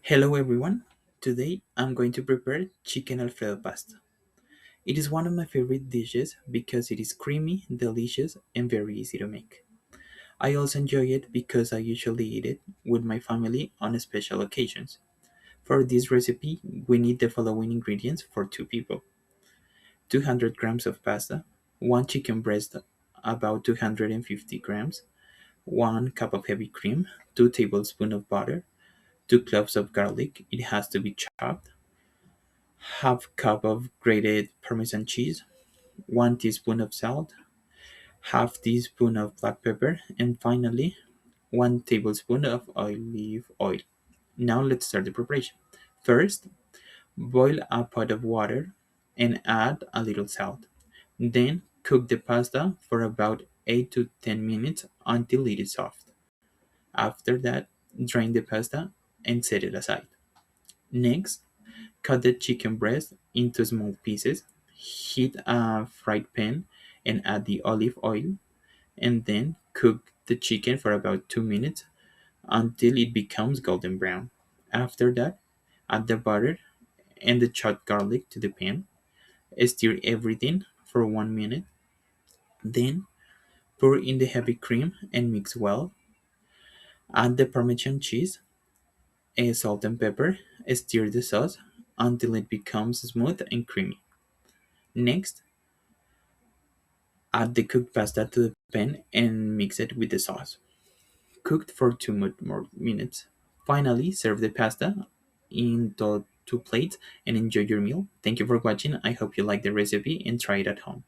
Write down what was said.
Hello everyone. Today I'm going to prepare chicken Alfredo pasta. It is one of my favorite dishes because it is creamy, delicious, and very easy to make. I also enjoy it because I usually eat it with my family on special occasions. For this recipe, we need the following ingredients for 2 people: 200 grams of pasta, 1 chicken breast about 250 grams, 1 cup of heavy cream, 2 tablespoons of butter, 2 cloves of garlic, it has to be chopped, half cup of grated Parmesan cheese, 1 teaspoon of salt, half teaspoon of black pepper, and finally 1 tablespoon of olive oil. Now let's start the preparation. First, boil a pot of water and add a little salt. Then cook the pasta for about 8 to 10 minutes until it is soft. After that, drain the pasta and set it aside. Next, cut the chicken breast into small pieces, heat a fried pan, and add the olive oil, and then cook the chicken for about 2 minutes until it becomes golden brown. After that, add the butter and the chopped garlic to the pan. Stir everything for 1 minute. Then pour in the heavy cream and mix well. Add the Parmesan cheese, salt and pepper. Stir the sauce until it becomes smooth and creamy. Next, add the cooked pasta to the pan and mix it with the sauce. Cooked for 2 more minutes. Finally, serve the pasta into 2 plates and enjoy your meal. Thank you for watching. I hope you like the recipe and try it at home.